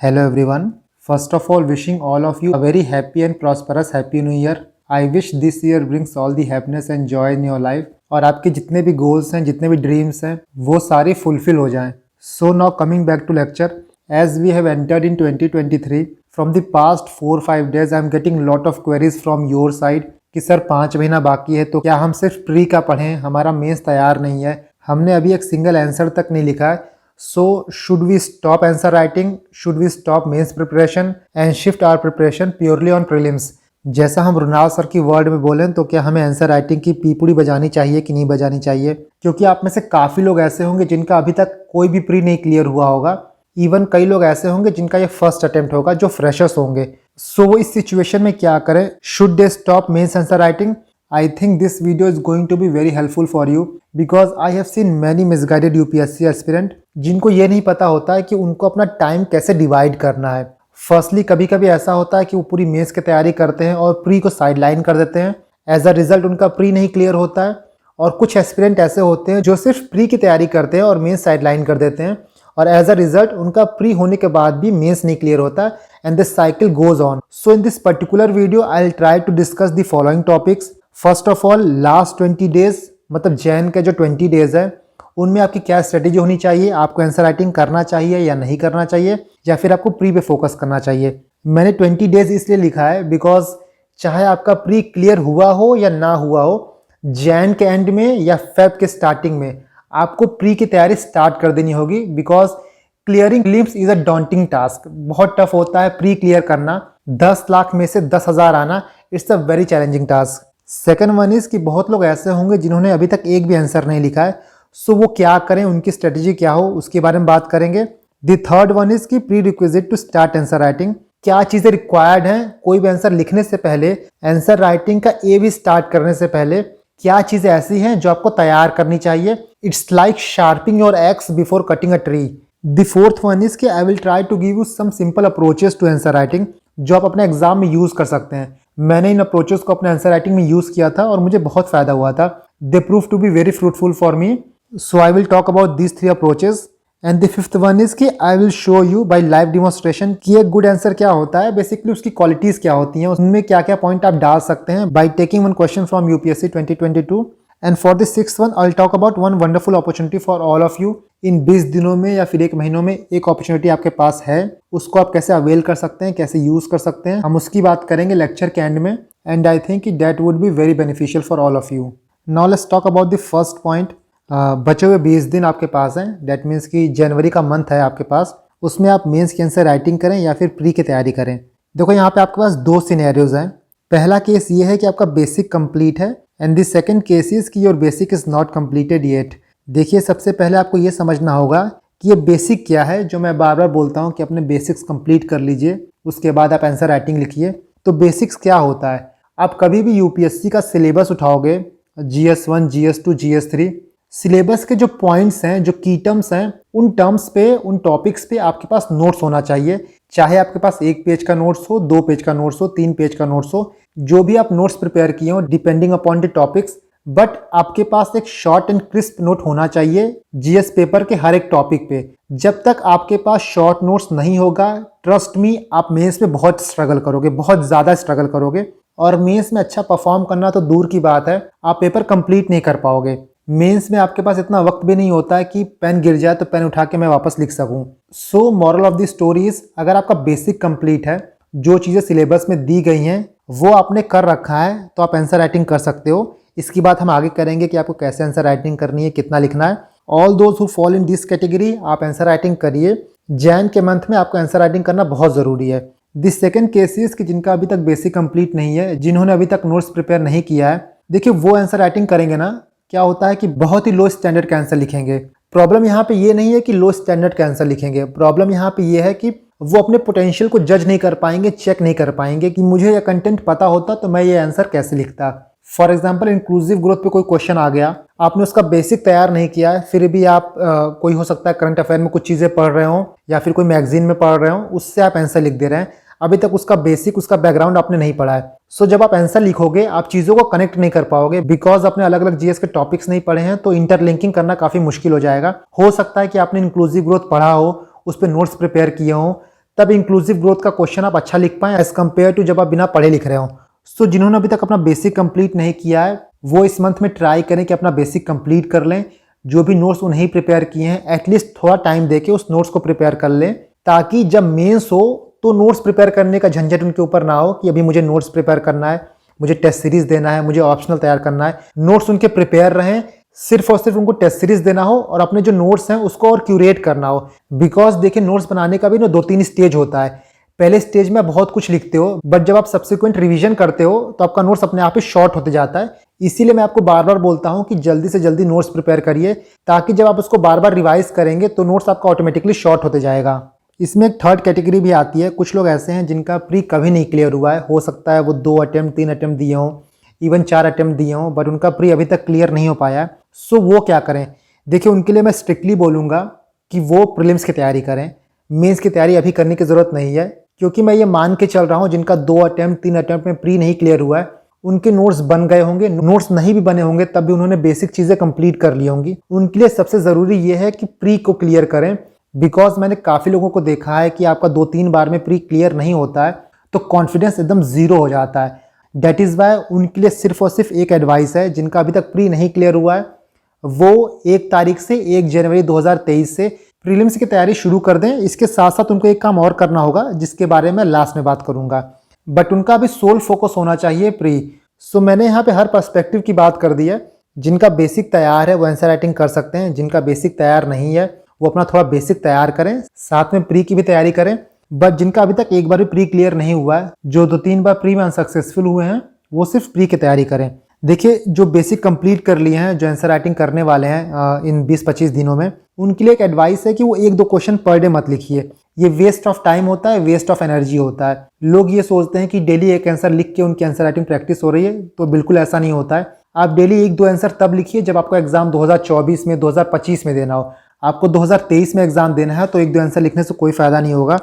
Hello everyone. First of all, wishing all of you a very happy and prosperous Happy New Year. I wish this year brings all the happiness and joy in your life. और आपके जितने भी goals हैं, जितने भी dreams हैं, वो सारे fulfill हो जाएं. So now coming back to lecture, as we have entered in 2023, from the past 4-5 days, I am getting lot of queries from your side कि सर 5 महीना बाकी है तो क्या हम सिर्फ प्री का पढ़ें, हमारा मेंस तैयार नहीं है, हमने अभी एक सिंगल आंसर तक नहीं लिखा है. So should we stop answer writing? Should we stop mains preparation and shift our preparation purely on prelims? जैसा हम रुनाल सर की वर्ड में बोलें तो क्या हमें आंसर राइटिंग की पीपुड़ी बजानी चाहिए कि नहीं बजानी चाहिए? क्योंकि आप में से काफ़ी लोग ऐसे होंगे जिनका अभी तक कोई भी प्री नहीं क्लियर हुआ होगा. इवन कई लोग ऐसे होंगे जिनका ये फर्स्ट अटेम्प्ट होगा, जो फ्रेशर्स होंगे. सो वो इस सिचुएशन में क्या करें? Should they stop mains answer writing? I think this video is going to be very helpful for you because I have seen many misguided UPSC aspirant जिनको ये नहीं पता होता है कि उनको अपना टाइम कैसे डिवाइड करना है. फर्स्टली कभी कभी ऐसा होता है कि वो पूरी मेंस की तैयारी करते हैं और प्री को साइडलाइन कर देते हैं. एज अ रिजल्ट उनका प्री नहीं क्लियर होता है. और कुछ एस्पिरेंट ऐसे होते हैं जो सिर्फ प्री की तैयारी करते हैं और मेंस साइडलाइन कर देते हैं, और एज अ रिजल्ट उनका प्री होने के बाद भी मेंस नहीं क्लियर होता है. And this cycle goes on. So in this particular video I will try to discuss the following topics. First of all, last 20 days मतलब जैन के जो 20 डेज है उनमें आपकी क्या स्ट्रेटेजी होनी चाहिए, आपको आंसर राइटिंग करना चाहिए या नहीं करना चाहिए, या फिर आपको प्री पे फोकस करना चाहिए. मैंने 20 डेज इसलिए लिखा है बिकॉज चाहे आपका प्री क्लियर हुआ हो या ना हुआ हो, जैन के एंड में या फेब के स्टार्टिंग में आपको प्री की तैयारी स्टार्ट कर देनी होगी. Because clearing prelims is a daunting task. बहुत टफ होता है प्री क्लियर करना. 10 लाख में से 10,000 आना, it's a very challenging task. Second one is कि बहुत लोग ऐसे होंगे जिन्होंने अभी तक एक भी आंसर नहीं लिखा है. सो वो क्या करें, उनकी स्ट्रेटेजी क्या हो, उसके बारे में बात करेंगे. द थर्ड वन इज कि prerequisite to start answer writing. क्या चीज़ें रिक्वायर्ड हैं कोई भी आंसर लिखने से पहले, आंसर राइटिंग का ए भी स्टार्ट करने से पहले क्या चीज़ें ऐसी हैं जो आपको तैयार करनी चाहिए. It's like sharpening your axe before cutting a tree. The fourth one is कि I will try to give you some simple approaches to answer writing जो आप अपने एग्जाम में यूज कर सकते हैं. मैंने इन अप्रोचेस को अपने आंसर राइटिंग में यूज किया था और मुझे बहुत फायदा हुआ था. They prove to be very fruitful for me. So I will talk about these 3 approaches. And the fifth one is कि I will show you by live demonstration कि एक गुड आंसर क्या होता है, बेसिकली उसकी क्वालिटीज क्या होती हैं, उनमें क्या क्या पॉइंट आप डाल सकते हैं by taking one question from UPSC 2022. And for the sixth one I will talk about one wonderful opportunity for all of you. इन 20 दिनों में या फिर 1 महीनों में एक अपॉर्चुनिटी आपके पास है, उसको आप कैसे अवेल कर सकते हैं, कैसे यूज कर सकते हैं, हम उसकी बात करेंगे लेक्चर के एंड में. And I think that would be very beneficial for all of you. Now let's talk about the first point. बचे हुए 20 दिन आपके पास हैं, दैट मीन्स कि जनवरी का मंथ है आपके पास. उसमें आप मेंस की आंसर राइटिंग करें या फिर प्री की तैयारी करें. देखो यहाँ पे आपके पास 2 सिनेरियोज हैं. पहला केस ये है कि आपका बेसिक कंप्लीट है, and the second case is कि your basic is not completed yet. देखिए, सबसे पहले आपको ये समझना होगा कि ये बेसिक क्या है, जो मैं बार बार बोलता हूँ कि अपने बेसिक्स कंप्लीट कर लीजिए, उसके बाद आप आंसर राइटिंग लिखिए. तो बेसिक्स क्या होता है? आप कभी भी यूपीएससी का syllabus उठाओगे, GS1, GS2, GS3, syllabus के जो पॉइंट्स हैं, जो की टर्म्स हैं, उन टर्म्स पे, उन टॉपिक्स पे आपके पास नोट्स होना चाहिए. चाहे आपके पास 1 पेज का नोट्स हो, 2 पेज का नोट्स हो, 3 पेज का नोट्स हो, जो भी आप नोट्स प्रिपेयर किए हो depending upon the topics, but आपके पास एक शॉर्ट एंड क्रिस्प नोट होना चाहिए जीएस पेपर के हर एक टॉपिक पे. जब तक आपके पास शॉर्ट नोट्स नहीं होगा, ट्रस्ट मी, आप मेंस में बहुत स्ट्रगल करोगे, बहुत ज़्यादा स्ट्रगल करोगे. और मेंस में अच्छा परफॉर्म करना तो दूर की बात है, आप पेपर कंप्लीट नहीं कर पाओगे. मेंस में आपके पास इतना वक्त भी नहीं होता है कि पेन गिर जाए तो पेन उठा के मैं वापस लिख सकूं. So moral of the story is, अगर आपका बेसिक कंप्लीट है, जो चीज़ें सिलेबस में दी गई हैं वो आपने कर रखा है, तो आप आंसर राइटिंग कर सकते हो. इसकी बात हम आगे करेंगे कि आपको कैसे आंसर राइटिंग करनी है, कितना लिखना है. All those who fall in this category, आप आंसर राइटिंग करिए. जैन के मंथ में आपको आंसर राइटिंग करना बहुत ज़रूरी है. दिस सेकंड केसेस कि जिनका अभी तक बेसिक कंप्लीट नहीं है, जिन्होंने अभी तक नोट्स प्रिपेयर नहीं किया है, देखिए वो आंसर राइटिंग करेंगे ना, क्या होता है कि बहुत ही लो स्टैंडर्ड का आंसर लिखेंगे. प्रॉब्लम यहाँ पे ये नहीं है कि लो स्टैंडर्ड का आंसर लिखेंगे, प्रॉब्लम यहाँ पे ये है कि वो अपने पोटेंशियल को जज नहीं कर पाएंगे, चेक नहीं कर पाएंगे कि मुझे ये कंटेंट पता होता तो मैं ये आंसर कैसे लिखता. फॉर एग्जाम्पल, इंक्लूसिव ग्रोथ पे कोई क्वेश्चन आ गया, आपने उसका बेसिक तैयार नहीं किया है, फिर भी आप कोई हो सकता है करंट अफेयर में कुछ चीज़ें पढ़ रहे हो या फिर कोई मैगजीन में पढ़ रहे हो, उससे आप आंसर लिख दे रहे हैं. अभी तक उसका बेसिक, उसका बैकग्राउंड आपने नहीं पढ़ा है. सो जब आप आंसर लिखोगे आप चीज़ों को कनेक्ट नहीं कर पाओगे, बिकॉज आपने अलग अलग जीएस के टॉपिक्स नहीं पढ़े हैं, तो इंटरलिंकिंग करना काफ़ी मुश्किल हो जाएगा. हो सकता है कि आपने इंक्लूसिव ग्रोथ पढ़ा हो, उस पर नोट्स प्रिपेयर किए हों, तब इंक्लूसिव ग्रोथ का क्वेश्चन आप अच्छा लिख पाएं एज कम्पेयर टू जब आप बिना पढ़े लिख रहे हो। सो जिन्होंने अभी तक अपना बेसिक कंप्लीट नहीं किया है वो इस मंथ में ट्राई करें कि अपना बेसिक कंप्लीट कर लें। जो भी नोट्स उन्हें प्रिपेयर किए हैं एटलीस्ट थोड़ा टाइम देके उस नोट्स को प्रिपेयर कर लें, ताकि जब मेंस हो तो नोट्स प्रिपेयर करने का झंझट उनके ऊपर ना हो कि अभी मुझे नोट्स प्रिपेयर करना है, मुझे टेस्ट सीरीज देना है, मुझे ऑप्शनल तैयार करना है। नोट्स उनके प्रिपेयर रहें, सिर्फ और सिर्फ उनको टेस्ट सीरीज देना हो और अपने जो नोट्स हैं उसको और क्यूरेट करना हो। बिकॉज देखिए नोट्स बनाने का भी ना 2-3 स्टेज होता है। पहले स्टेज में बहुत कुछ लिखते हो, बट जब आप सब्सिक्वेंट रिवीजन करते हो तो आपका नोट्स अपने आप ही शॉर्ट होते जाता है। इसीलिए मैं आपको बार बार बोलता हूं कि जल्दी से जल्दी नोट्स प्रिपेयर करिए, ताकि जब आप उसको बार बार रिवाइज करेंगे तो नोट्स आपका ऑटोमेटिकली शॉर्ट होते जाएगा। इसमें एक थर्ड कैटेगरी भी आती है। कुछ लोग ऐसे हैं जिनका प्री कभी नहीं क्लियर हुआ है, हो सकता है वो 2 अटेम्प्ट 3 अटेम्प्ट दिए हों, इवन 4 अटेम्प्ट दिए हों, बट उनका प्री अभी तक क्लियर नहीं हो पाया है। सो वो क्या करें? देखिए उनके लिए मैं स्ट्रिक्टली बोलूँगा कि वो प्रीलिम्स की तैयारी करें, मेंस की तैयारी अभी करने की ज़रूरत नहीं है। क्योंकि मैं ये मान के चल रहा हूँ जिनका 2 अटेम्प्ट 3 अटेम्प्ट में प्री नहीं क्लियर हुआ है उनके नोट्स बन गए होंगे। नोट्स नहीं भी बने होंगे तब भी उन्होंने बेसिक चीज़ें कंप्लीट कर ली होंगी। उनके लिए सबसे ज़रूरी ये है कि प्री को क्लियर करें। बिकॉज मैंने काफ़ी लोगों को देखा है कि आपका 2-3 बार में प्री क्लियर नहीं होता है तो कॉन्फिडेंस एकदम ज़ीरो हो जाता है। डेट इज़ वाई उनके लिए सिर्फ और सिर्फ एक एडवाइस है, जिनका अभी तक प्री नहीं क्लियर हुआ है वो 1 तारीख से 1 जनवरी 2023 से प्रीलिम्स की तैयारी शुरू कर दें। इसके साथ साथ उनको एक काम और करना होगा जिसके बारे में लास्ट में बात करूंगा, बट उनका अभी सोल फोकस होना चाहिए प्री। सो मैंने यहाँ पे हर पर्सपेक्टिव की बात कर दी है। जिनका बेसिक तैयार है वो आंसर राइटिंग कर सकते हैं, जिनका बेसिक तैयार नहीं है वो अपना थोड़ा बेसिक तैयार करें, साथ में प्री की भी तैयारी करें। बट जिनका अभी तक एक बार भी प्री क्लियर नहीं हुआ है, जो 2-3 बार प्री में अनसक्सेसफुल हुए हैं, वो सिर्फ प्री की तैयारी करें। देखिए जो बेसिक कंप्लीट कर लिए हैं, जो आंसर राइटिंग करने वाले हैं इन 20-25 दिनों में, उनके लिए एक एडवाइस है कि वो 1-2 क्वेश्चन पर डे मत लिखिए। ये वेस्ट ऑफ टाइम होता है, वेस्ट ऑफ एनर्जी होता है। लोग ये सोचते हैं कि डेली एक आंसर लिख के उनकी आंसर राइटिंग प्रैक्टिस हो रही है, तो बिल्कुल ऐसा नहीं होता है। आप डेली 1-2 आंसर तब लिखिए जब आपको एग्जाम 2024 में 2025 में देना हो। आपको 2023 में एग्जाम देना है तो 1-2 आंसर लिखने से कोई फायदा नहीं होगा।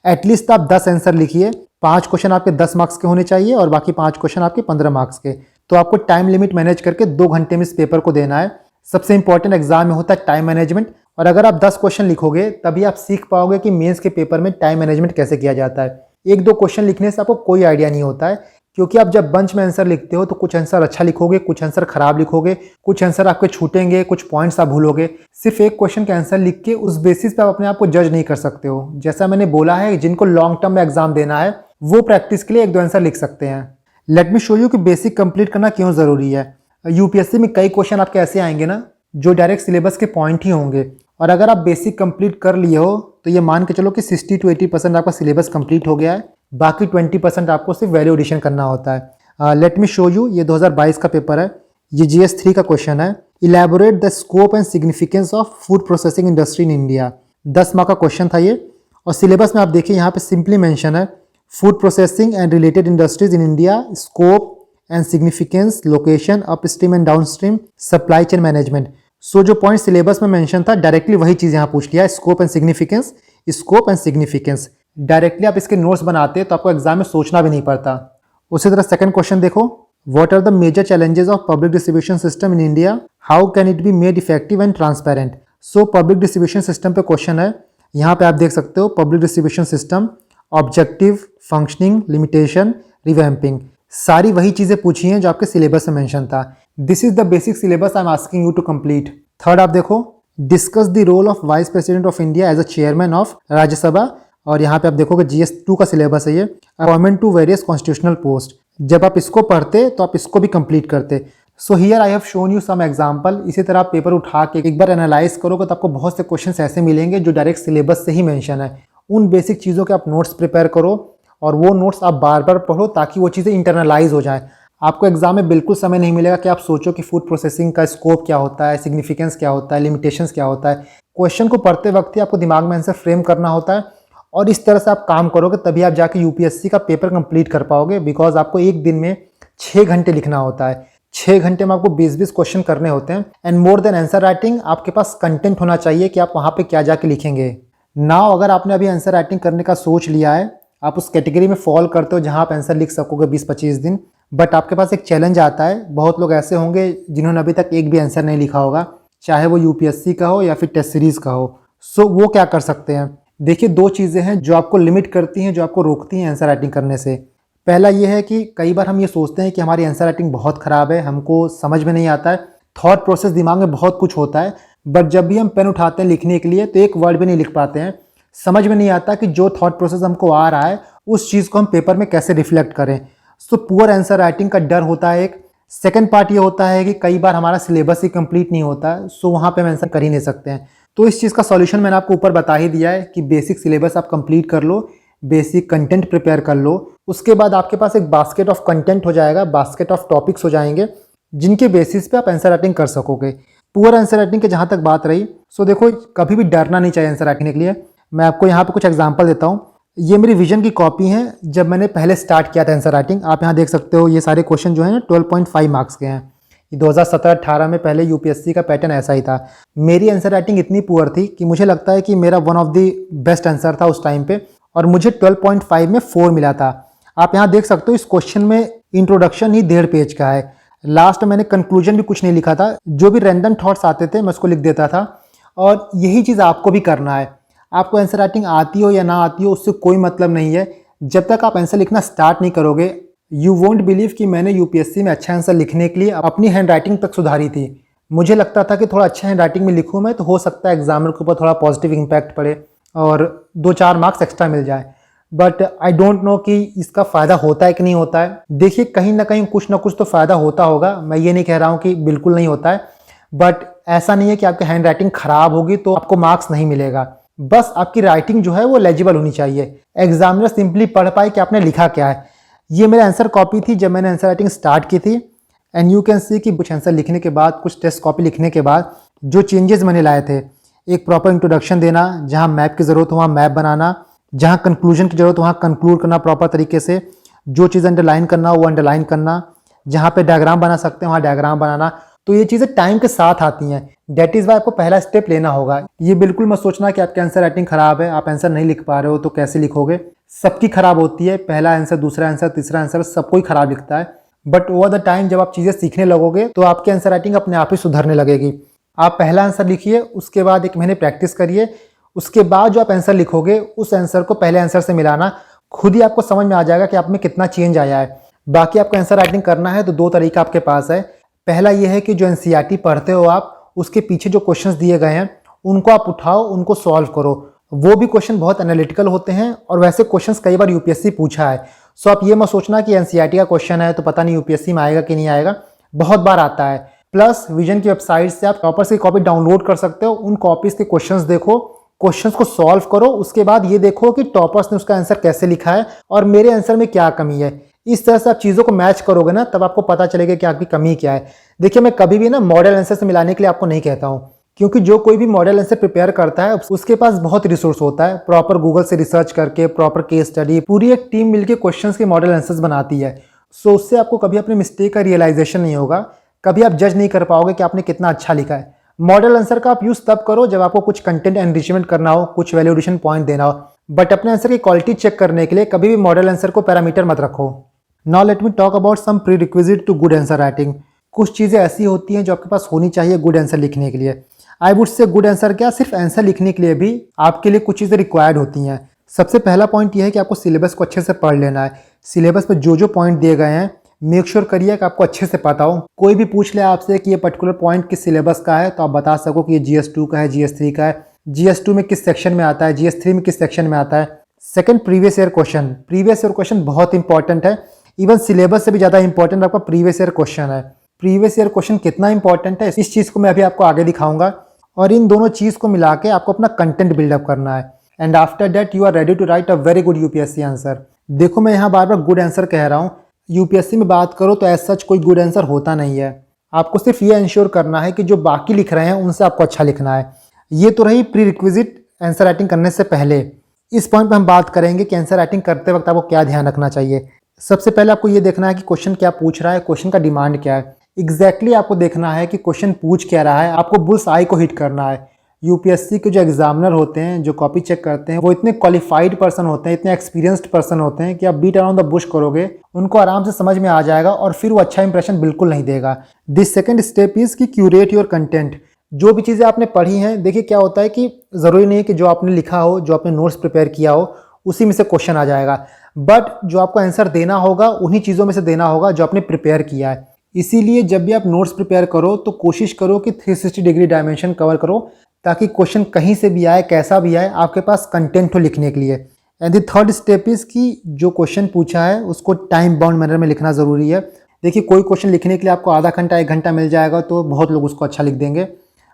एटलीस्ट आप 10 आंसर लिखिए। 5 क्वेश्चन आपके 10 मार्क्स के होने चाहिए और बाकी 5 क्वेश्चन आपके 15 मार्क्स के। तो आपको टाइम लिमिट मैनेज करके 2 घंटे में इस पेपर को देना है। सबसे इंपॉर्टेंट एग्जाम में होता है टाइम मैनेजमेंट, और अगर आप 10 क्वेश्चन लिखोगे तभी आप सीख पाओगे कि मेंस के पेपर में टाइम मैनेजमेंट कैसे किया जाता है। 1-2 क्वेश्चन लिखने से आपको कोई आइडिया नहीं होता है, क्योंकि आप जब बंच में आंसर लिखते हो तो कुछ आंसर अच्छा लिखोगे, कुछ आंसर खराब लिखोगे, कुछ आंसर आपके छूटेंगे, कुछ पॉइंट्स आप भूलोगे। सिर्फ एक क्वेश्चन के आंसर लिख के उस बेसिस पे आप अपने आप को जज नहीं कर सकते हो। जैसा मैंने बोला है, जिनको लॉन्ग टर्म में एग्जाम देना है वो प्रैक्टिस के लिए 1-2 आंसर लिख सकते हैं। लेट मी शो यू कि बेसिक कंप्लीट करना क्यों ज़रूरी है। यूपीएससी में कई क्वेश्चन आपके ऐसे आएंगे ना जो डायरेक्ट सिलेबस के पॉइंट ही होंगे, और अगर आप बेसिक कंप्लीट कर लिए हो तो ये मान के चलो कि 60-80% आपका सिलेबस कंप्लीट हो गया है। बाकी 20% आपको सिर्फ वैल्यू एडिशन करना होता है। लेट मी शो यू, ये 2022 का पेपर है, ये GS3 का क्वेश्चन है। Elaborate the scope and significance of food processing industry in India. 10 mark का क्वेश्चन था ये, और सिलेबस में आप देखिए यहाँ पे सिंपली मेंशन है food processing and related industries in India, scope and significance, location, upstream and downstream, supply chain management. So जो पॉइंट सिलेबस में मेंशन था डायरेक्टली वही चीज़ यहाँ पूछ लिया है, scope and significance, scope and significance. Directly आप इसके नोट्स बनाते तो आपको एग्जाम में सोचना भी नहीं पड़ता। उसी तरह सेकंड क्वेश्चन देखो, what are the major challenges of public distribution system in India, how can it be made effective and transparent. So public distribution system पे क्वेश्चन है। यहाँ पे आप देख सकते हो public distribution system, objective, functioning, limitation, revamping, सारी वही चीज़ें पूछी हैं जो आपके सिलेबस में मेंशन था। This is the basic syllabus I am asking you to complete. Third आप देखो, discuss the role of vice president of India as a chairman of Rajya Sabha, और यहाँ पे आप देखोगे GS2 का सिलेबस है ये, appointment to various constitutional post. जब आप इसको पढ़ते तो आप इसको भी कंप्लीट करते। So here I have shown you some example. इसी तरह आप पेपर उठा के एक बार एनालाइज करोगे तो आपको बहुत से क्वेश्चंस ऐसे मिलेंगे जो डायरेक्ट सिलेबस से ही मेंशन है। उन बेसिक चीज़ों के आप नोट्स प्रिपेयर करो और वो नोट्स आप बार बार पढ़ो ताकि वो चीज़ें इंटरनलाइज हो जाएं। आपको एग्जाम में बिल्कुल समय नहीं मिलेगा कि आप सोचो कि फूड प्रोसेसिंग का स्कोप क्या होता है, सिग्निफिकेंस क्या होता है, लिमिटेशंस क्या होता है। क्वेश्चन को पढ़ते वक्त ही आपको दिमाग में आंसर फ्रेम करना होता है, और इस तरह से आप काम करोगे तभी आप जाके यूपीएससी का पेपर कंप्लीट कर पाओगे। बिकॉज आपको एक दिन में 6 घंटे लिखना होता है। 6 घंटे में आपको 20-20 क्वेश्चन करने होते हैं। And more than answer writing, आपके पास कंटेंट होना चाहिए कि आप वहाँ पे क्या जाके लिखेंगे। नाउ अगर आपने अभी आंसर राइटिंग करने का सोच लिया है, आप उस कैटेगरी में फॉल करते हो जहाँ आप आंसर लिख सकोगे 20-25 दिन, बट आपके पास एक चैलेंज आता है। बहुत लोग ऐसे होंगे जिन्होंने अभी तक एक भी आंसर नहीं लिखा होगा, चाहे वो यूपीएससी का हो या फिर टेस्ट सीरीज का हो। सो वो क्या कर सकते हैं, देखिए, दो चीज़ें हैं जो आपको लिमिट करती हैं, जो आपको रोकती हैं आंसर राइटिंग करने से। पहला ये है कि कई बार हम ये सोचते हैं कि हमारी आंसर राइटिंग बहुत ख़राब है, हमको समझ में नहीं आता है, थॉट प्रोसेस दिमाग में बहुत कुछ होता है, बट जब भी हम पेन उठाते हैं लिखने के लिए तो एक वर्ड भी नहीं लिख पाते हैं। समझ में नहीं आता कि जो थॉट प्रोसेस हमको आ रहा है उस चीज़ को हम पेपर में कैसे रिफ्लेक्ट करें। सो पुअर आंसर राइटिंग का डर होता है एक। सेकंड पार्ट ये होता है कि कई बार हमारा सिलेबस ही कंप्लीट नहीं होता है, सो वहाँ पे हम आंसर कर ही नहीं सकते हैं। तो इस चीज़ का सॉल्यूशन मैंने आपको ऊपर बता ही दिया है कि बेसिक सिलेबस आप कंप्लीट कर लो, बेसिक कंटेंट प्रिपेयर कर लो, उसके बाद आपके पास एक बास्केट ऑफ कंटेंट हो जाएगा, बास्केट ऑफ टॉपिक्स हो जाएंगे जिनके बेसिस पे आप आंसर राइटिंग कर सकोगे। पुअर आंसर राइटिंग की जहाँ तक बात रही, सो देखो कभी भी डरना नहीं चाहिए आंसर राइटिंग के लिए। मैं आपको यहाँ पे कुछ एग्जांपल देता हूँ। ये मेरी विजन की कॉपी है जब मैंने पहले स्टार्ट किया था आंसर राइटिंग। आप यहाँ देख सकते हो ये सारे क्वेश्चन जो हैं 12.5 मार्क्स के हैं। 2017-18 में पहले यूपीएससी का पैटर्न ऐसा ही था। मेरी आंसर राइटिंग इतनी पुअर थी कि मुझे लगता है कि मेरा one of the best answer था उस टाइम पे, और मुझे 12.5 में 4 मिला था। आप यहाँ देख सकते हो इस क्वेश्चन में इंट्रोडक्शन ही 1.5 पेज का है। लास्ट में मैंने कंक्लूजन भी कुछ नहीं लिखा था, जो भी रैंडम थॉट्स आते थे मैं उसको लिख देता था। और यही चीज़ आपको भी करना है। आपको आंसर राइटिंग आती हो या ना आती हो उससे कोई मतलब नहीं है। जब तक आप आंसर लिखना स्टार्ट नहीं करोगे, यू वोंट बिलीव कि मैंने यूपीएससी में अच्छा आंसर लिखने के लिए अपनी हैंड राइटिंग तक सुधारी थी। मुझे लगता था कि थोड़ा अच्छा हैंड राइटिंग में लिखूँ मैं तो हो सकता है एग्जामिनर के ऊपर थोड़ा पॉजिटिव इम्पैक्ट पड़े और 2-4 मार्क्स एक्स्ट्रा मिल जाए, बट आई डोंट नो कि इसका फ़ायदा होता है कि नहीं होता है। देखिए, कहीं ना कहीं कुछ ना कुछ तो फ़ायदा होता होगा, मैं ये नहीं कह रहा हूँ कि बिल्कुल नहीं होता है, बट ऐसा नहीं है कि आपकी हैंड राइटिंग ख़राब होगी तो आपको मार्क्स नहीं मिलेगा। बस आपकी राइटिंग जो है वो लेजिबल होनी चाहिए, एग्जामिनर सिंपली पढ़ पाए कि आपने लिखा क्या है। ये मेरा आंसर कॉपी थी जब मैंने आंसर राइटिंग स्टार्ट की थी, एंड यू कैन सी कि कुछ आंसर लिखने के बाद, कुछ टेस्ट कॉपी लिखने के बाद जो चेंजेस मैंने लाए थे, एक प्रॉपर इंट्रोडक्शन देना, जहाँ मैप की ज़रूरत हो वहाँ मैप बनाना, जहाँ कंक्लूजन की जरूरत हो वहाँ कंक्लूड करना प्रॉपर तरीके से, जो चीज़ अंडरलाइन करना हो वो अंडरलाइन करना, जहाँ पे डायग्राम बना सकते हैं वहाँ डायग्राम बनाना। तो ये चीज़ें टाइम के साथ आती हैं, डेट इज़ वाई आपको पहला स्टेप लेना होगा। ये बिल्कुल मत सोचना कि आपकी आंसर राइटिंग खराब है, आप आंसर नहीं लिख पा रहे हो तो कैसे लिखोगे। सबकी खराब होती है, पहला आंसर, दूसरा आंसर, तीसरा आंसर, सबको ही खराब लिखता है। बट ओवर द टाइम जब आप चीज़ें सीखने लगोगे तो आपकी आंसर राइटिंग अपने आप ही सुधरने लगेगी। आप पहला आंसर लिखिए, उसके बाद 1 महीने प्रैक्टिस करिए, उसके बाद जो आप आंसर लिखोगे उस आंसर को पहले आंसर से मिलाना, खुद ही आपको समझ में आ जाएगा कि आप में कितना चेंज आया है। बाकी आपको आंसर राइटिंग करना है तो 2 तरीका आपके पास है। पहला ये है कि जो एनसीईआरटी पढ़ते हो आप, उसके पीछे जो क्वेश्चंस दिए गए हैं उनको आप उठाओ, उनको सॉल्व करो। वो भी क्वेश्चन बहुत एनालिटिकल होते हैं और वैसे क्वेश्चंस कई बार यूपीएससी पूछा है। सो आप ये मत सोचना कि एनसीईआरटी का क्वेश्चन है तो पता नहीं यूपीएससी में आएगा कि नहीं आएगा, बहुत बार आता है। प्लस विजन की वेबसाइट से आप टॉपर्स की कॉपी डाउनलोड कर सकते हो, उन कॉपीज के क्वेश्चंस देखो, क्वेश्चंस को सॉल्व करो, उसके बाद ये देखो कि टॉपर्स ने उसका आंसर कैसे लिखा है और मेरे आंसर में क्या कमी है। इस तरह से आप चीज़ों को मैच करोगे ना, तब आपको पता चलेगा कि आपकी कमी क्या है। देखिए, मैं कभी भी ना मॉडल आंसर से मिलाने के लिए आपको नहीं कहता हूँ, क्योंकि जो कोई भी मॉडल आंसर प्रिपेयर करता है उसके पास बहुत रिसोर्स होता है, प्रॉपर गूगल से रिसर्च करके, प्रॉपर केस स्टडी, पूरी एक टीम मिलकर क्वेश्चंस के मॉडल आंसर्स बनाती है। सो उससे आपको कभी अपने मिस्टेक का रियलाइजेशन नहीं होगा, कभी आप जज नहीं कर पाओगे कि आपने कितना अच्छा लिखा है। मॉडल आंसर का आप यूज तब करो जब आपको कुछ कंटेंट एनरिचमेंट करना हो, कुछ वैल्यू एडिशन पॉइंट देना हो, बट अपने आंसर की क्वालिटी चेक करने के लिए कभी भी मॉडल आंसर को पैरामीटर मत रखो। Now let me talk about some prerequisite to good answer writing. कुछ चीज़ें ऐसी होती हैं जो आपके पास होनी चाहिए गुड आंसर लिखने के लिए। I would say good answer क्या, सिर्फ आंसर लिखने के लिए भी आपके लिए कुछ चीज़ें रिक्वायर्ड होती हैं। सबसे पहला पॉइंट यह है कि आपको सिलेबस को अच्छे से पढ़ लेना है। सिलेबस में जो जो पॉइंट दिए गए हैं मेक श्योर करिए कि आपको अच्छे से पता हो। कोई भी पूछ ले आपसे कि ये पर्टिकुलर पॉइंट किस सिलेबस का है तो आप बता सको कि ये GS2 का है, GS3 का है, GS2 में किस सेक्शन में आता है, GS3 में किस सेक्शन में आता है। Second, previous year question. Previous year question बहुत इंपॉर्टेंट है, इवन सिलेबस से भी ज़्यादा इंपॉर्टेंट आपका प्रीवियस ईयर क्वेश्चन है। प्रीवियस ईयर क्वेश्चन कितना इंपॉर्टेंट है इस चीज़ को मैं अभी आपको आगे दिखाऊंगा, और इन दोनों चीज़ को मिला के आपको अपना कंटेंट बिल्डअप करना है, and after that you are ready to write a very good UPSC answer. देखो, मैं यहाँ बार बार गुड आंसर कह रहा हूँ, यूपीएससी में बात करो तो एज सच कोई गुड आंसर होता नहीं है। आपको सिर्फ ये इंश्योर करना है कि जो बाकी लिख रहे हैं उनसे आपको अच्छा लिखना है। ये तो रही प्री रिक्विजिट आंसर राइटिंग करने से पहले। इस पॉइंट पे हम बात करेंगे कि आंसर राइटिंग करते वक्त आपको क्या ध्यान रखना चाहिए। सबसे पहले आपको ये देखना है कि क्वेश्चन क्या पूछ रहा है, क्वेश्चन का डिमांड क्या है। एग्जैक्टली आपको देखना है कि क्वेश्चन पूछ क्या रहा है, आपको बुल्स आई को हिट करना है। यूपीएससी के जो एग्जामिनर होते हैं, जो कॉपी चेक करते हैं, वो इतने क्वालिफाइड पर्सन होते हैं, इतने एक्सपीरियंस्ड पर्सन होते हैं कि आप बीट अराउंड द बुश करोगे उनको आराम से समझ में आ जाएगा और फिर वो अच्छा इंप्रेशन बिल्कुल नहीं देगा। दिस सेकंड स्टेप इज कि क्यूरेट योर कंटेंट। जो भी चीज़ें आपने पढ़ी हैं, देखिए क्या होता है कि ज़रूरी नहीं है कि जो आपने लिखा हो, जो आपने नोट्स प्रिपेयर किया हो, उसी में से क्वेश्चन आ जाएगा, बट जो आपको आंसर देना होगा उन्हीं चीज़ों में से देना होगा जो आपने प्रिपेयर किया है। इसीलिए जब भी आप नोट्स प्रिपेयर करो तो कोशिश करो कि 360 डिग्री डायमेंशन कवर करो, ताकि क्वेश्चन कहीं से भी आए, कैसा भी आए, आपके पास कंटेंट हो लिखने के लिए। And the third step is कि जो क्वेश्चन पूछा है उसको टाइम बाउंड मैनर में लिखना ज़रूरी है। देखिए कोई क्वेश्चन लिखने के लिए आपको आधा घंटा 1 घंटा मिल जाएगा तो बहुत लोग उसको अच्छा लिख देंगे,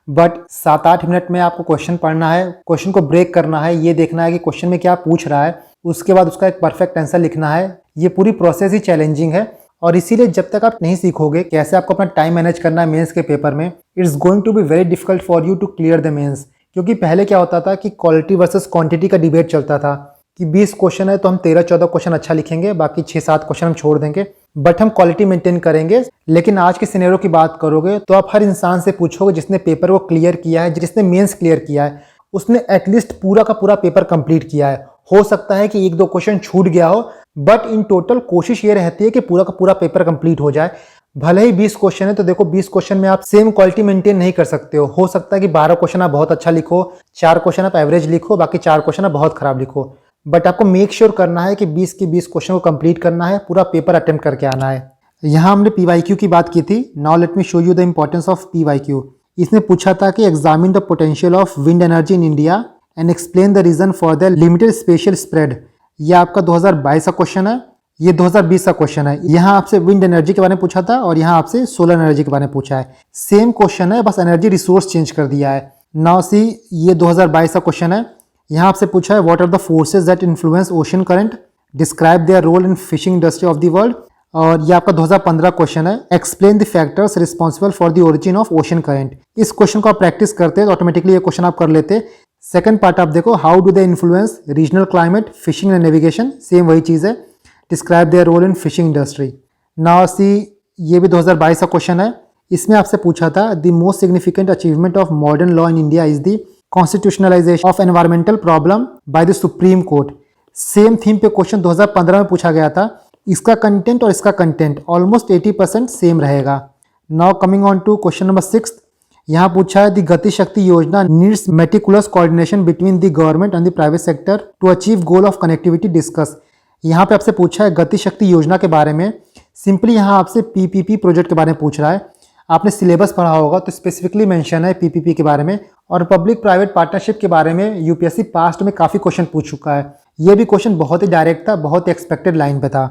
बट 7-8 मिनट में आपको क्वेश्चन पढ़ना है, क्वेश्चन को ब्रेक करना है, ये देखना है कि क्वेश्चन में क्या पूछ रहा है, उसके बाद उसका एक परफेक्ट आंसर लिखना है। ये पूरी प्रोसेस ही चैलेंजिंग है, और इसीलिए जब तक आप नहीं सीखोगे कैसे आपको अपना टाइम मैनेज करना है मेंस के पेपर में, it's going to be very difficult for you to clear the mains. क्योंकि पहले क्या होता था कि क्वालिटी वर्सेस क्वांटिटी का डिबेट चलता था कि 20 क्वेश्चन है तो हम 13-14 क्वेश्चन अच्छा लिखेंगे, बाकी 6-7 क्वेश्चन हम छोड़ देंगे, बट हम क्वालिटी मेंटेन करेंगे। लेकिन आज के सिनेरियो की बात करोगे तो आप हर इंसान से पूछोगे जिसने पेपर को क्लियर किया है, जिसने मेंस क्लियर किया है, उसने एटलीस्ट पूरा का पूरा पेपर कंप्लीट किया है। हो सकता है कि 1-2 क्वेश्चन छूट गया हो, बट इन टोटल कोशिश ये रहती है कि पूरा का पूरा पेपर कंप्लीट हो जाए। भले ही 20 क्वेश्चन है तो देखो 20 क्वेश्चन में आप सेम क्वालिटी मेंटेन नहीं कर सकते हो सकता है कि 12 क्वेश्चन आप बहुत अच्छा लिखो, 4 क्वेश्चन आप एवरेज लिखो, बाकी 4 क्वेश्चन आप बहुत खराब लिखो, बट आपको मेक श्योर करना है कि 20 के 20 क्वेश्चन को कंप्लीट करना है, पूरा पेपर अटेम्प्ट करके आना है। यहाँ हमने PYQ की बात की थी। Now let me show you the importance of PYQ। इसने पूछा था कि examine the potential of wind energy in India and explain the reason for the limited spatial spread. ये आपका 2022 का क्वेश्चन है, ये 2020 का क्वेश्चन है। यहाँ आपसे विंड एनर्जी के बारे में पूछा था और यहाँ आपसे सोलर एनर्जी के बारे में पूछा है। सेम क्वेश्चन है, बस एनर्जी रिसोर्स चेंज कर दिया है। नाउ सी, ये 2022 का क्वेश्चन है। यहाँ आपसे पूछा है what are the forces that influence ocean current, describe their role in fishing industry of the world. और ये आपका 2015 क्वेश्चन है, explain the factors responsible for the origin of ocean current. इस क्वेश्चन को आप प्रैक्टिस करते हैं तो ऑटोमेटिकली ये क्वेश्चन आप कर लेते। सेकंड पार्ट आप देखो, how do they influence regional climate, fishing and navigation, same वही चीज़ है, describe their role in fishing industry. Now see, ये भी 2022 का क्वेश्चन है। इसमें आपसे पूछा था the most significant achievement of modern law in India is the constitutionalization of environmental problem by the Supreme Court. Same theme पे क्वेश्चन 2015 में पूछा गया था। इसका कंटेंट और इसका कंटेंट ऑलमोस्ट 80% सेम रहेगा। Now coming on to question number 6। यहाँ पूछा है the Gati Shakti Yojana needs meticulous coordination between the government and the private sector to achieve goal of connectivity discuss. यहाँ पे आपसे पूछा है गति शक्ति योजना के बारे में। सिंपली यहाँ आपसे PPP प्रोजेक्ट के बारे में पूछ रहा है। आपने सिलेबस पढ़ा होगा तो स्पेसिफिकली मेंशन है PPP के बारे में, और पब्लिक प्राइवेट पार्टनरशिप के बारे में UPSC पास्ट में काफ़ी क्वेश्चन पूछ चुका है। ये भी क्वेश्चन बहुत ही डायरेक्ट था, बहुत ही एक्सपेक्टेड लाइन पे था।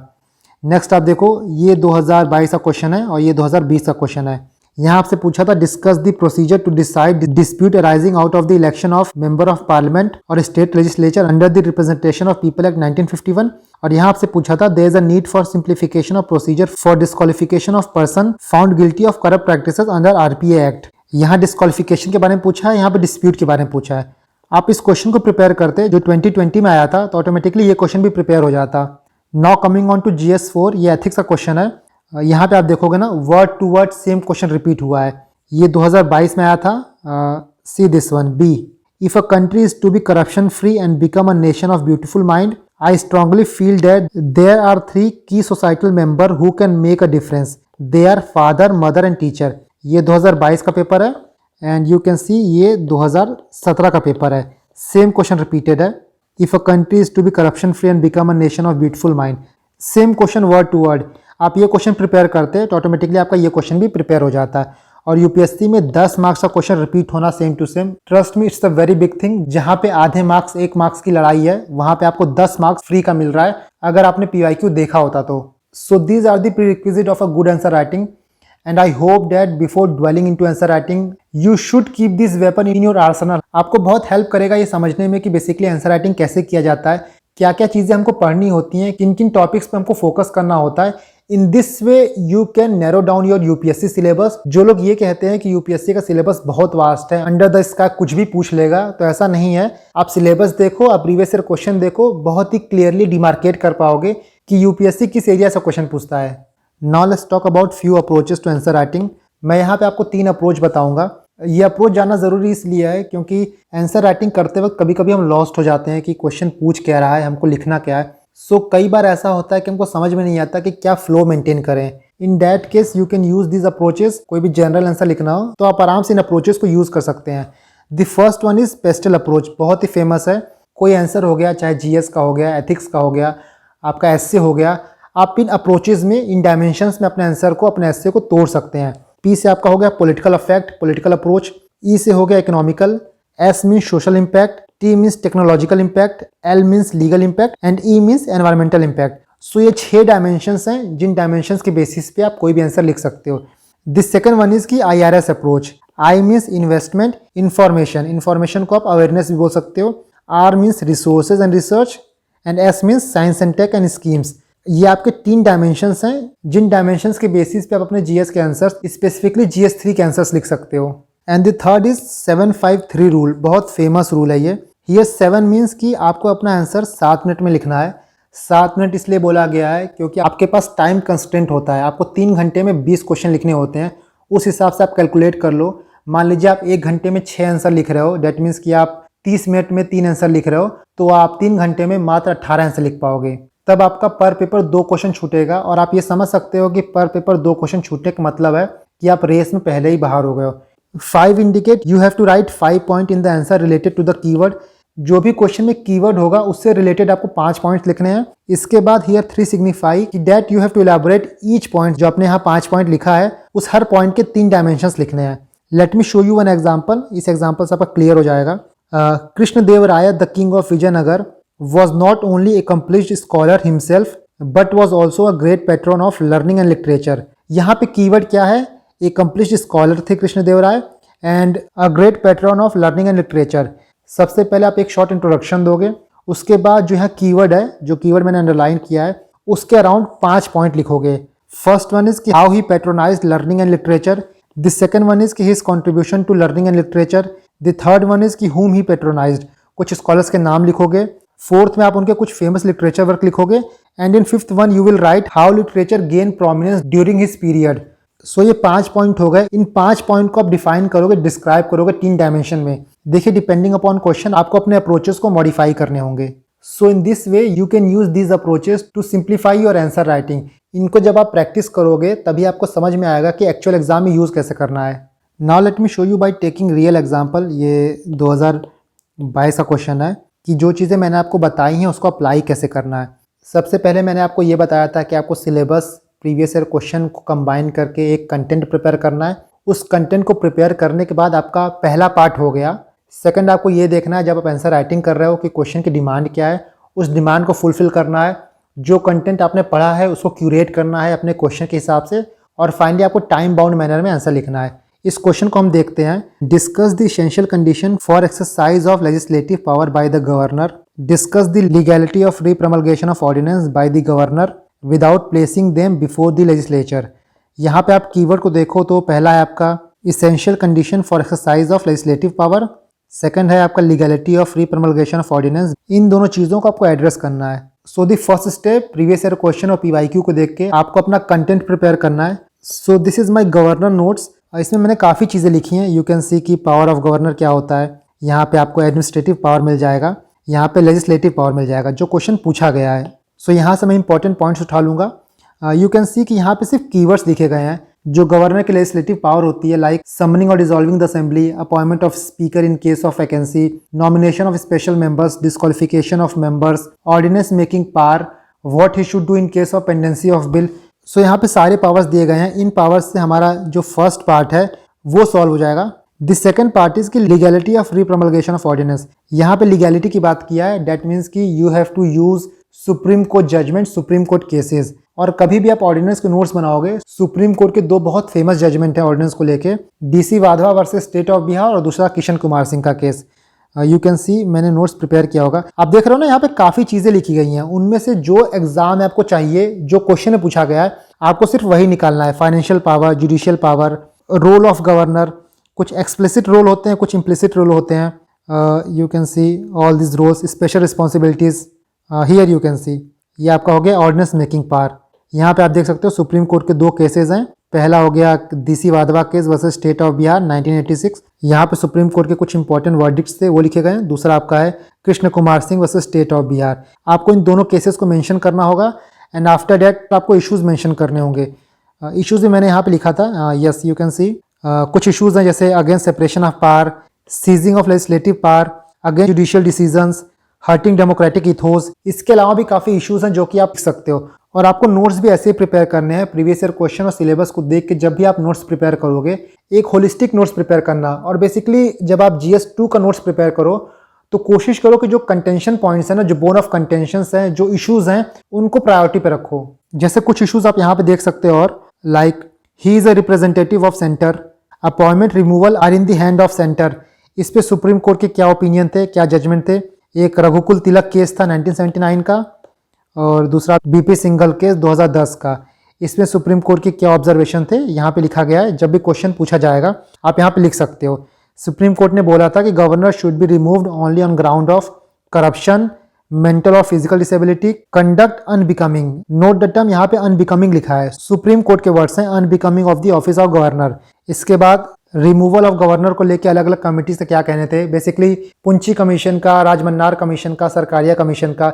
नेक्स्ट आप देखो, ये 2022 का क्वेश्चन है और ये 2020 का क्वेश्चन है। यहाँ आपसे पूछा था discuss the procedure to decide dispute arising out of the election of member of parliament और state legislature under the representation of people act 1951। और यहाँ आपसे पूछा था there is a need for simplification of procedure for disqualification of person found guilty of corrupt practices under RPA act. यहाँ disqualification के बारे में पूछा है, यहाँ पे डिस्प्यूट के बारे में पूछा है। आप इस क्वेश्चन को प्रिपेयर करते जो 2020 में आया था तो ऑटोमेटिकली ये क्वेश्चन भी प्रिपेयर हो जाता। Now coming on to GS4, ये एथिक्स का क्वेश्चन है। यहाँ पे आप देखोगे ना, word to word same question repeat हुआ है। ये 2022 में आया था। See this one, B, if a country is to be corruption free and become a nation of beautiful mind, I strongly feel that there are 3 key societal member who can make a difference, they are father, mother and teacher. ये 2022 का paper है and you can see ये 2017 का paper है। Same question repeated है, if a country is to be corruption free and become a nation of beautiful mind. Same question word to word. आप ये question prepare करते हैं तो ऑटोमेटिकली आपका ये क्वेश्चन भी प्रिपेयर हो जाता है। और UPSC में 10 मार्क्स का क्वेश्चन रिपीट होना same to same, trust me, it's a very big thing. जहाँ पे आधे मार्क्स 1 मार्क्स की लड़ाई है, वहाँ पे आपको 10 मार्क्स फ्री का मिल रहा है अगर आपने PYQ देखा होता तो। So these are the prerequisite of a good answer writing, and I hope that before dwelling into answer writing you should keep this weapon in your arsenal. आपको बहुत हेल्प करेगा ये समझने में कि बेसिकली आंसर राइटिंग कैसे किया जाता है, क्या क्या चीज़ें हमको पढ़नी होती हैं, किन किन टॉपिक्स पे हमको फोकस करना होता है। इन this way you can narrow down your UPSC syllabus. जो लोग ये कहते हैं कि UPSC का सिलेबस बहुत वास्ट है, अंडर द स्काई कुछ भी पूछ लेगा, तो ऐसा नहीं है। आप सिलेबस देखो, आप प्रीवियस ईयर क्वेश्चन देखो, बहुत ही क्लियरली डिमार्केट कर पाओगे कि UPSC किस एरिया से क्वेश्चन पूछता है। Now let's talk about few approaches to answer writing. मैं यहाँ पे आपको 3 अप्रोच बताऊंगा। ये अप्रोच जानना जरूरी इसलिए है क्योंकि आंसर राइटिंग करते वक्त कभी कभी हम लॉस्ट हो जाते हैं कि क्वेश्चन पूछ क्या रहा है, हमको लिखना क्या है। सो कई बार ऐसा होता है कि हमको समझ में नहीं आता कि क्या फ्लो मेंटेन करें, in that case you can use this approaches. कोई भी जनरल आंसर लिखना हो तो आप आराम से इन अप्रोचेस को यूज कर सकते हैं। The first one is pastel approach, बहुत ही फेमस है। कोई आंसर हो गया, चाहे जीएस का हो गया, एथिक्स का हो गया, आपका एसए हो गया, आप इन अप्रोचेस में, इन डायमेंशंस में अपने आंसर को, अपने एसए को तोड़ सकते हैं। पी से आपका हो गया political affect, political approach. E से हो गया economical, S means social impact, T means technological impact, L means legal impact and E means environmental impact. So ये 6 डायमेंशंस हैं जिन डायमेंशंस के बेसिस पे आप कोई भी आंसर लिख सकते हो। This second one is key IRS approach. I means investment, information, information को आप अवेयरनेस भी बोल सकते हो। R means resources and research and S means science and tech and schemes. ये आपके 3 डायमेंशंस हैं जिन डायमेंशंस के बेसिस पे आप अपने जीएस के आंसर्स, स्पेसिफिकली GS3 के आंसर्स लिख सकते हो। And the third is 753 rule, बहुत फेमस रूल है ये। हियर 7 मीन्स कि आपको अपना आंसर 7 मिनट में लिखना है। 7 मिनट इसलिए बोला गया है क्योंकि आपके पास टाइम कंस्टेंट होता है, आपको 3 घंटे में 20 क्वेश्चन लिखने होते हैं। उस हिसाब से आप कैलकुलेट कर लो। मान लीजिए आप 1 घंटे में 6 आंसर लिख रहे हो, डेट मीन्स कि आप 30 मिनट में 3 आंसर लिख रहे हो, तो आप 3 घंटे में मात्र 18 आंसर लिख पाओगे। तब आपका पर पेपर 2 क्वेश्चन छूटेगा और आप ये समझ सकते हो कि पर पेपर 2 क्वेश्चन छूटने का मतलब है कि आप रेस में पहले ही बाहर हो गए हो। 5 indicate you have to write 5 point in the answer related to the keyword. जो भी क्वेश्चन में कीवर्ड होगा उससे रिलेटेड आपको 5 पॉइंट्स लिखने हैं। इसके बाद हियर 3 सिग्निफाई कि that you have to elaborate each point. जो आपने यहाँ 5 पॉइंट लिखा है उस हर पॉइंट के 3 डायमेंशंस लिखने हैं। Let me show you one example. इस एग्जाम्पल से आपका क्लियर हो जाएगा। Krishnadevaraya the king of Vijayanagara was not only accomplished scholar himself but was also a great patron of learning and literature। यहाँ पे कीवर्ड क्या है? accomplished scholar थे Krishnadevaraya and a great patron of learning and literature। सबसे पहले आप एक शॉर्ट इंट्रोडक्शन दोगे, उसके बाद जो यहाँ कीवर्ड है, जो कीवर्ड मैंने अंडरलाइन किया है, उसके अराउंड 5 पॉइंट लिखोगे। फर्स्ट वन इज कि how he patronized learning and literature. The second one is कि his contribution to learning and literature. The third one is कि whom he patronized, कुछ स्कॉलर्स के नाम लिखोगे। फोर्थ में आप उनके कुछ फेमस लिटरेचर वर्क लिखोगे। And in fifth one you will write how literature gain prominence during his period. So ये 5 पॉइंट हो गए। इन 5 पॉइंट को आप डिफाइन करोगे, डिस्क्राइब करोगे 3 डायमेंशन में। देखिए डिपेंडिंग अपॉन क्वेश्चन आपको अपने अप्रोचेस को मॉडिफाई करने होंगे। So in this way you can use these approaches to simplify your answer writing. इनको जब आप प्रैक्टिस करोगे तभी आपको समझ में आएगा कि एक्चुअल एग्जाम में यूज कैसे करना है। Now let me show you by taking real example. ये 2022 का क्वेश्चन है कि जो चीज़ें मैंने आपको बताई हैं उसको अप्लाई कैसे करना है। सबसे पहले मैंने आपको ये बताया था कि आपको सिलेबस, प्रीवियस ईयर क्वेश्चन को कंबाइन करके एक कंटेंट प्रिपेयर करना है। उस कंटेंट को प्रिपेयर करने के बाद आपका पहला पार्ट हो गया। सेकंड आपको ये देखना है जब आप आंसर राइटिंग कर रहे हो कि क्वेश्चन की डिमांड क्या है, उस डिमांड को फुलफिल करना है। जो कंटेंट आपने पढ़ा है उसको क्यूरेट करना है अपने क्वेश्चन के हिसाब से। और फाइनली आपको टाइम बाउंड मैनर में आंसर लिखना है। इस क्वेश्चन को हम देखते हैं। Discuss the essential condition for exercise of legislative power by the governor. Discuss the legality of repromulgation of ordinance by the governor without placing them before the legislature. यहाँ पे आप कीवर्ड को देखो तो पहला है आपका essential condition for exercise of legislative power, second है आपका legality of repromulgation of ordinance. इन दोनों चीज़ों को आपको एड्रेस करना है। So the first step, previous year question और PYQ को देख के आपको अपना कंटेंट प्रिपेयर करना है। So this is my governor notes. इसमें मैंने काफ़ी चीज़ें लिखी हैं। यू कैन सी कि पावर ऑफ गवर्नर क्या होता है। यहाँ पे आपको एडमिनिस्ट्रेटिव पावर मिल जाएगा, यहाँ पे लेजिस्लेटिव पावर मिल जाएगा, जो क्वेश्चन पूछा गया है। सो यहाँ से मैं इंपॉर्टेंट पॉइंट्स उठा लूँगा। यू कैन सी कि यहाँ पे सिर्फ कीवर्ड्स लिखे गए हैं। जो गवर्नर की लेजिस्लेटिव पावर होती है, लाइक समनिंग और dissolving the assembly, appointment of speaker in case of vacancy, nomination of special members, disqualification of members, ordinance making power, what he should do in case of pendency of bill. So यहाँ पे सारे powers दिए गए हैं। इन powers से हमारा जो first part है वो सॉल्व हो जाएगा। The second part is key legality of repromulgation of ordinance. यहाँ पे लीगैलिटी की बात किया है। दैट मीन्स कि you have to use supreme court judgment, supreme court cases. और कभी भी आप ऑर्डिनेंस के नोट्स बनाओगे, सुप्रीम कोर्ट के 2 बहुत फेमस जजमेंट है ऑर्डिनेंस को लेके, DC Wadhwa versus state of Bihar और दूसरा किशन कुमार सिंह का केस। यू कैन सी मैंने नोट्स प्रिपेयर किया होगा। आप देख रहे हो ना, यहाँ पे काफ़ी चीज़ें लिखी गई हैं। उनमें से जो एग्जाम में आपको चाहिए, जो क्वेश्चन में पूछा गया है, आपको सिर्फ वही निकालना है। Financial power, judicial power, role of governor. कुछ एक्सप्लिसिट रोल होते हैं, कुछ इम्प्लिसिट रोल होते हैं। You can see all this roles, special responsibilities. Here you can see ये आपका हो गया ऑर्डिनेंस मेकिंग पावर। यहाँ पे आप देख सकते हो सुप्रीम कोर्ट के 2 केसेस हैं। पहला हो गया DC Wadhwa case versus state of Bihar 1986। यहाँ पे सुप्रीम कोर्ट के कुछ इंपॉर्टेंट वर्डिक्ट्स थे, वो लिखे गए हैं। दूसरा आपका है Krishna Kumar Singh versus state of Bihar. आपको इन दोनों केसेस को मेंशन करना होगा एंड आफ्टर दैट आपको इश्यूज मेंशन करने होंगे। इश्यूज भी मैंने यहाँ पे लिखा था, यस यू कैन सी। कुछ इश्यूज हैं जैसे against separation of power, seizing of legislative power, against judicial decisions, hurting democratic ethos. इसके अलावा भी काफ़ी इश्यूज हैं जो कि आप लिख सकते हो। और आपको नोट्स भी ऐसे ही प्रिपेयर करने हैं, प्रीवियस ईयर क्वेश्चन और सिलेबस को देख के जब भी आप नोट्स प्रिपेयर करोगे, एक होलिस्टिक नोट्स प्रिपेयर करना। और बेसिकली जब आप GS2 का नोट्स प्रिपेयर करो तो कोशिश करो कि जो कंटेंशन पॉइंट्स हैं ना, जो बोन ऑफ कंटेंशंस हैं, जो इश्यूज हैं, उनको प्रायोरिटी पे रखो। जैसे कुछ इश्यूज आप यहाँ पे देख सकते हो, और like he is a representative of centre, appointment removal are in the hand of centre. इस पे सुप्रीम कोर्ट के क्या ओपिनियन थे, क्या जजमेंट थे। एक रघुकुल तिलक केस था 1979 का, और दूसरा BP सिंघल केस 2010 का। इसमें सुप्रीम कोर्ट के क्या ऑब्जर्वेशन थे यहाँ पे लिखा गया है। जब भी क्वेश्चन पूछा जाएगा आप यहाँ पे लिख सकते हो। सुप्रीम कोर्ट ने बोला था कि governor should be removed only on ground of corruption, mental और physical disability, conduct unbecoming. Note the term, यहाँ पे अनबिकमिंग लिखा है, सुप्रीम कोर्ट के वर्ड्स हैं, unbecoming of the office of governor. इसके बाद रिमूवल ऑफ गवर्नर को लेकर अलग अलग कमिटी से क्या कहने थे, बेसिकली पुंची कमीशन का, राजमन्नार कमीशन का, सरकारिया कमीशन का,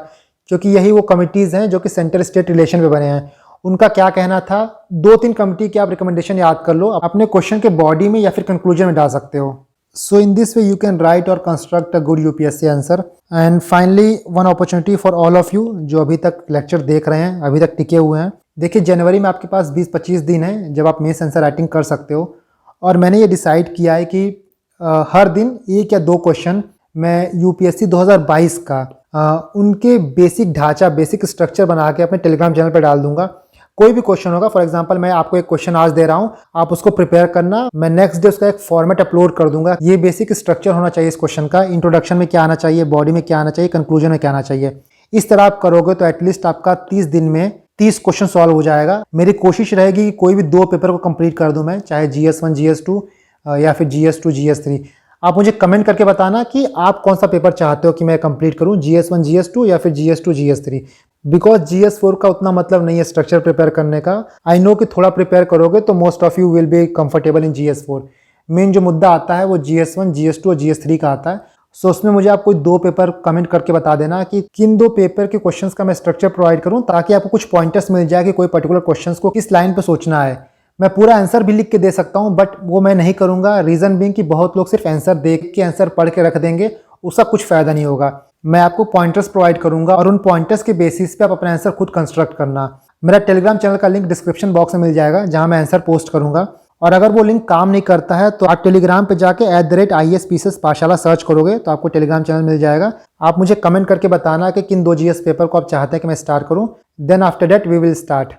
क्योंकि यही वो कमिटीज हैं जो कि सेंटर स्टेट रिलेशन पे बने हैं। उनका क्या कहना था, 2-3 कमिटी के आप रिकमेंडेशन याद कर लो, अपने क्वेश्चन के बॉडी में या फिर कंक्लूजन में डाल सकते हो। So in this way you can write और construct a good UPSC answer. And finally one opportunity for all of you जो अभी तक लेक्चर देख रहे हैं, अभी तक टिके हुए हैं। देखिए, जनवरी में आपके पास 20-25 दिन है जब आप मेंस आंसर राइटिंग कर सकते हो। और मैंने ये डिसाइड किया है कि हर दिन 1 या 2 क्वेश्चन मैं UPSC 2022 का उनके बेसिक ढांचा, बेसिक स्ट्रक्चर बना के अपने टेलीग्राम चैनल पर डाल दूंगा। कोई भी क्वेश्चन होगा, फॉर एग्जांपल मैं आपको एक क्वेश्चन आज दे रहा हूं, आप उसको प्रिपेयर करना, मैं नेक्स्ट डे उसका एक फॉर्मेट अपलोड कर दूंगा। ये बेसिक स्ट्रक्चर होना चाहिए इस क्वेश्चन का, इंट्रोडक्शन में क्या आना चाहिए, बॉडी में क्या आना चाहिए, कंक्लूजन में क्या आना चाहिए। इस तरह आप करोगे तो एटलीस्ट आपका 30 दिन में 30 क्वेश्चन सॉल्व हो जाएगा। मेरी कोशिश रहेगी कि कोई भी 2 पेपर को कंप्लीट कर दूं मैं, चाहे GS1 GS2 या फिर GS2 GS3। आप मुझे कमेंट करके बताना कि आप कौन सा पेपर चाहते हो कि मैं कंप्लीट करूं, GS1 GS2 या फिर GS2 GS3। बिकॉज GS4 का उतना मतलब नहीं है स्ट्रक्चर प्रिपेयर करने का। आई नो कि थोड़ा प्रिपेयर करोगे तो most of you will be comfortable in GS4। Main जो मुद्दा आता है वो GS1 GS2 और GS3 का आता है। सो उसमें मुझे आप कोई 2 पेपर कमेंट करके बता देना कि किन 2 पेपर के क्वेश्चंस का मैं स्ट्रक्चर प्रोवाइड करूं, ताकि आपको कुछ पॉइंटर्स मिल जाए कि कोई पर्टिकुलर क्वेश्चंस को किस लाइन पे सोचना है। मैं पूरा आंसर भी लिख के दे सकता हूं, बट वो मैं नहीं करूंगा। रीजन बीइंग कि बहुत लोग सिर्फ आंसर देख के आंसर पढ़ के रख देंगे, उसका कुछ फायदा नहीं होगा। मैं आपको पॉइंटर्स प्रोवाइड करूंगा और उन पॉइंटर्स के बेसिस पे आप अपना आंसर खुद कंस्ट्रक्ट करना। मेरा टेलीग्राम चैनल का लिंक डिस्क्रिप्शन बॉक्स में मिल जाएगा, जहां मैं आंसर पोस्ट करूंगा। और अगर वो लिंक काम नहीं करता है तो आप टेलीग्राम पे जाके @IAS पाठशाला सर्च करोगे तो आपको टेलीग्राम चैनल मिल जाएगा। आप मुझे कमेंट करके बताना कि किन 2 GS पेपर को आप चाहते हैं कि मैं स्टार्ट करूं, then after that we will start.